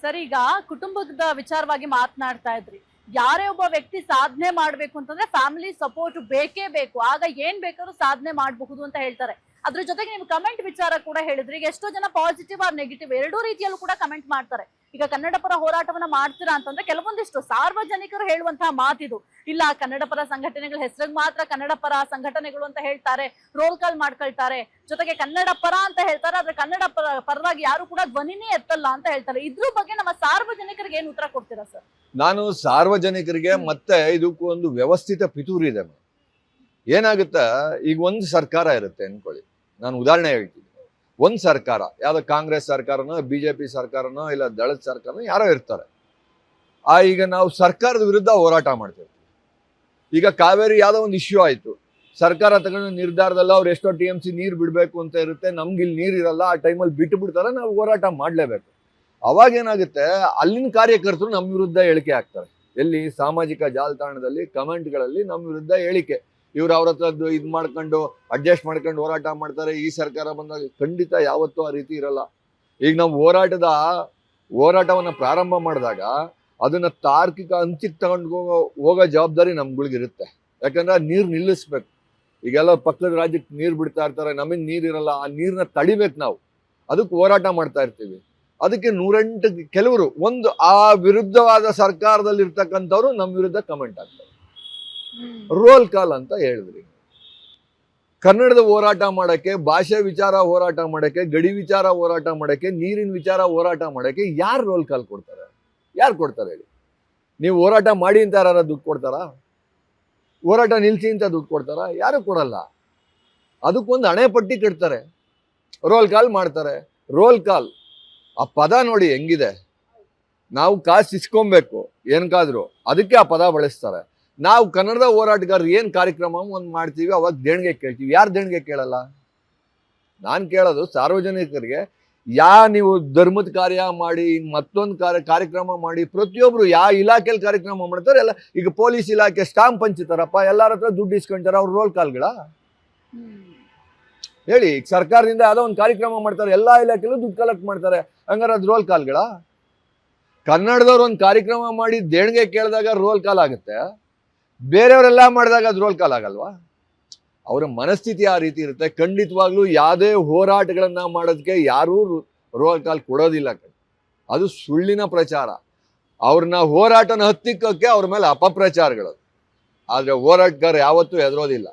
Sir, ಈಗ ಕುಟುಂಬದ ವಿಚಾರವಾಗಿ ಮಾತನಾಡ್ತಾ ಇದ್ರಿ. ಯಾರೇ ಒಬ್ಬ ವ್ಯಕ್ತಿ ಸಾಧನೆ ಮಾಡ್ಬೇಕು ಅಂತಂದ್ರೆ ಫ್ಯಾಮಿಲಿ ಸಪೋರ್ಟ್ ಬೇಕೇ ಬೇಕು. ಆಗ ಏನ್ ಬೇಕಾದ್ರೂ ಸಾಧನೆ ಮಾಡಬಹುದು ಅಂತ ಹೇಳ್ತಾರೆ. ಅದ್ರ ಜೊತೆಗೆ ನೀವು ಕಮೆಂಟ್ ವಿಚಾರ ಕೂಡ ಹೇಳಿದ್ರಿ. ಈಗ ಎಷ್ಟೋ ಜನ ಪಾಸಿಟಿವ್ ಆರ್ ನೆಗೆಟಿವ್ ಎರಡೂ ರೀತಿಯಲ್ಲೂ ಕೂಡ ಕಮೆಂಟ್ ಮಾಡ್ತಾರೆ. ಈಗ ಕನ್ನಡ ಪರ ಹೋರಾಟವನ್ನ ಮಾಡ್ತೀರಾ ಅಂತಂದ್ರೆ ಕೆಲವೊಂದಿಷ್ಟು ಸಾರ್ವಜನಿಕರು ಹೇಳುವಂತಹ ಮಾತಿದು. ಇಲ್ಲ, ಕನ್ನಡ ಪರ ಸಂಘಟನೆಗಳ ಹೆಸರಿಗೆ ಮಾತ್ರ ಕನ್ನಡ ಪರ ಸಂಘಟನೆಗಳು ಅಂತ ಹೇಳ್ತಾರೆ, ರೋಲ್ ಕಾಲ್ ಮಾಡ್ಕೊಳ್ತಾರೆ. ಜೊತೆಗೆ ಕನ್ನಡ ಪರ ಅಂತ ಹೇಳ್ತಾರೆ, ಆದ್ರೆ ಕನ್ನಡ ಪರವಾಗಿ ಯಾರು ಕೂಡ ಧ್ವನಿನೇ ಎತ್ತಲ್ಲ ಅಂತ ಹೇಳ್ತಾರೆ. ಇದ್ರ ಬಗ್ಗೆ ನಮ್ಮ ಸಾರ್ವಜನಿಕರಿಗೆ ಏನ್ ಉತ್ತರ ಕೊಡ್ತೀರಾ ಸರ್? ನಾನು ಸಾರ್ವಜನಿಕರಿಗೆ ಮತ್ತೆ ಇದಕ್ಕೂ ಒಂದು ವ್ಯವಸ್ಥಿತ ಪಿತೂರಿ ಇದೆ. ಏನಾಗುತ್ತೆ, ಈಗ ಒಂದು ಸರ್ಕಾರ ಇರುತ್ತೆ ಅನ್ಕೊಳ್ಳಿ, ನಾನು ಉದಾಹರಣೆ ಹೇಳ್ತೀನಿ. ಒಂದು ಸರ್ಕಾರ, ಯಾವ್ದೋ ಕಾಂಗ್ರೆಸ್ ಸರ್ಕಾರನೋ ಬಿಜೆಪಿ ಸರ್ಕಾರನೋ ಇಲ್ಲ ದಳದ ಸರ್ಕಾರನೋ ಯಾರೋ ಇರ್ತಾರೆ. ಈಗ ನಾವು ಸರ್ಕಾರದ ವಿರುದ್ಧ ಹೋರಾಟ ಮಾಡ್ತೀವಿ. ಈಗ ಕಾವೇರಿ ಯಾವ್ದೋ ಒಂದು ಇಶ್ಯೂ ಆಯ್ತು, ಸರ್ಕಾರ ತಗೊಂಡು ನಿರ್ಧಾರದಲ್ಲ ಅವ್ರು ಎಷ್ಟೋ TMC ನೀರು ಬಿಡಬೇಕು ಅಂತ ಇರುತ್ತೆ, ನಮ್ಗೆ ಇಲ್ಲಿ ನೀರು ಇರಲ್ಲ, ಆ ಟೈಮಲ್ಲಿ ಬಿಟ್ಟು ಬಿಡ್ತಾರೆ, ನಾವು ಹೋರಾಟ ಮಾಡಲೇಬೇಕು. ಅವಾಗ ಏನಾಗುತ್ತೆ, ಅಲ್ಲಿನ ಕಾರ್ಯಕರ್ತರು ನಮ್ಮ ವಿರುದ್ಧ ಹೇಳಿಕೆ ಹಾಕ್ತಾರೆ. ಎಲ್ಲಿ? ಸಾಮಾಜಿಕ ಜಾಲತಾಣದಲ್ಲಿ ಕಮೆಂಟ್ಗಳಲ್ಲಿ ನಮ್ಮ ವಿರುದ್ಧ ಹೇಳಿಕೆ. ಇವ್ರು ಅವ್ರ ಹತ್ರದ್ದು ಇದು ಮಾಡ್ಕೊಂಡು ಅಡ್ಜಸ್ಟ್ ಮಾಡ್ಕೊಂಡು ಹೋರಾಟ ಮಾಡ್ತಾರೆ. ಈ ಸರ್ಕಾರ ಬಂದಾಗ ಖಂಡಿತ ಯಾವತ್ತೂ ಆ ರೀತಿ ಇರಲ್ಲ. ಈಗ ನಾವು ಹೋರಾಟವನ್ನು ಪ್ರಾರಂಭ ಮಾಡಿದಾಗ ಅದನ್ನ ತಾರ್ಕಿಕ ಅಂಚಿಗೆ ತಗೊಂಡು ಹೋಗೋ ಜವಾಬ್ದಾರಿ ನಮ್ಗಳಿಗಿರುತ್ತೆ. ಯಾಕಂದ್ರೆ ನೀರು ನಿಲ್ಲಿಸ್ಬೇಕು. ಈಗೆಲ್ಲ ಪಕ್ಕದ ರಾಜ್ಯಕ್ಕೆ ನೀರು ಬಿಡ್ತಾ ಇರ್ತಾರೆ, ನಮಗೆ ನೀರಿರಲ್ಲ, ಆ ನೀರನ್ನ ತಡಿಬೇಕು ನಾವು. ಅದಕ್ಕೆ ಹೋರಾಟ ಮಾಡ್ತಾ ಇರ್ತೀವಿ. ಅದಕ್ಕೆ 108 ಕೆಲವರು ಒಂದು ಆ ವಿರುದ್ಧವಾದ ಸರ್ಕಾರದಲ್ಲಿ ಇರ್ತಕ್ಕಂಥವ್ರು ನಮ್ಮ ವಿರುದ್ಧ ಕಮೆಂಟ್ ಆಗ್ತಾರೆ. ರೋಲ್ ಕಾಲ್ ಅಂತ ಹೇಳಿದ್ರಿ. ಕನ್ನಡದ ಹೋರಾಟ ಮಾಡಕ್ಕೆ, ಭಾಷೆ ವಿಚಾರ ಹೋರಾಟ ಮಾಡಕ್ಕೆ, ಗಡಿ ವಿಚಾರ ಹೋರಾಟ ಮಾಡಕ್ಕೆ, ನೀರಿನ ವಿಚಾರ ಹೋರಾಟ ಮಾಡಕ್ಕೆ ಯಾರು ರೋಲ್ ಕಾಲ್ ಕೊಡ್ತಾರೆ? ಯಾರು ಕೊಡ್ತಾರೆ ಹೇಳಿ? ನೀವು ಹೋರಾಟ ಮಾಡಿ ಅಂತ ಯಾರು ದುಡ್ಡು ಕೊಡ್ತಾರಾ? ಹೋರಾಟ ನಿಲ್ಸಿ ಅಂತ ದುಡ್ಡು ಕೊಡ್ತಾರಾ? ಯಾರು ಕೊಡಲ್ಲ. ಅದಕ್ಕೊಂದು ಹಣೆ ಪಟ್ಟಿ ಕಟ್ತಾರೆ, ರೋಲ್ ಕಾಲ್ ಮಾಡ್ತಾರೆ. ರೋಲ್ ಕಾಲ್ ಆ ಪದ ನೋಡಿ ಹೆಂಗಿದೆ. ನಾವು ಕಾಸು ಇಸ್ಕೊಬೇಕು ಏನಕ್ಕಾದ್ರೂ, ಅದಕ್ಕೆ ಆ ಪದ ಬಳಸ್ತಾರೆ. ನಾವು ಕನ್ನಡದ ಹೋರಾಟಗಾರರು ಏನು ಕಾರ್ಯಕ್ರಮ ಒಂದು ಮಾಡ್ತೀವಿ, ಅವಾಗ ದೇಣಿಗೆ ಕೇಳ್ತೀವಿ. ಯಾರು ದೇಣಿಗೆ ಕೇಳಲ್ಲ? ನಾನು ಕೇಳೋದು ಸಾರ್ವಜನಿಕರಿಗೆ, ನೀವು ಧರ್ಮದ ಕಾರ್ಯ ಮಾಡಿ, ಮತ್ತೊಂದು ಕಾರ್ಯಕ್ರಮ ಮಾಡಿ, ಪ್ರತಿಯೊಬ್ರು ಯಾವ ಇಲಾಖೆಯಲ್ಲಿ ಕಾರ್ಯಕ್ರಮ ಮಾಡ್ತಾರೆ ಎಲ್ಲ. ಈಗ ಪೊಲೀಸ್ ಇಲಾಖೆ ಸ್ಟಾಂಪ್ ಹಂಚುತ್ತಾರಪ್ಪ, ಎಲ್ಲರ ಹತ್ರ ದುಡ್ಡು ಇಸ್ಕೊಂತಾರೆ, ಅವ್ರು ರೋಲ್ ಕಾಲ್ಗಳ ಹೇಳಿ? ಈಗ ಸರ್ಕಾರದಿಂದ ಯಾವುದೋ ಒಂದು ಕಾರ್ಯಕ್ರಮ ಮಾಡ್ತಾರೆ, ಎಲ್ಲ ಇಲಾಖೆಯಲ್ಲೂ ದುಡ್ಡು ಕಲೆಕ್ಟ್ ಮಾಡ್ತಾರೆ, ಹಂಗಾರೆ ಅದು ರೋಲ್ ಕಾಲ್ಗಳ? ಕನ್ನಡದವ್ರು ಒಂದು ಕಾರ್ಯಕ್ರಮ ಮಾಡಿ ದೇಣಿಗೆ ಕೇಳಿದಾಗ ರೋಲ್ ಕಾಲ್ ಆಗುತ್ತೆ, ಬೇರೆಯವರೆಲ್ಲ ಮಾಡಿದಾಗ ಅದು ರೋಲ್ ಕಾಲ್ ಆಗಲ್ವಾ? ಅವರ ಮನಸ್ಥಿತಿ ಆ ರೀತಿ ಇರುತ್ತೆ. ಖಂಡಿತವಾಗ್ಲೂ ಯಾವುದೇ ಹೋರಾಟಗಳನ್ನ ಮಾಡೋದಕ್ಕೆ ಯಾರೂ ರೋಲ್ ಕಾಲ್ ಕೊಡೋದಿಲ್ಲ. ಅದು ಸುಳ್ಳಿನ ಪ್ರಚಾರ. ಅವ್ರನ್ನ ಹೋರಾಟನ ಹತ್ತಿಕ್ಕಕ್ಕೆ ಅವ್ರ ಮೇಲೆ ಅಪಪ್ರಚಾರಗಳು. ಆದ್ರೆ ಹೋರಾಟಗಾರ ಯಾವತ್ತೂ ಹೆದರೋದಿಲ್ಲ.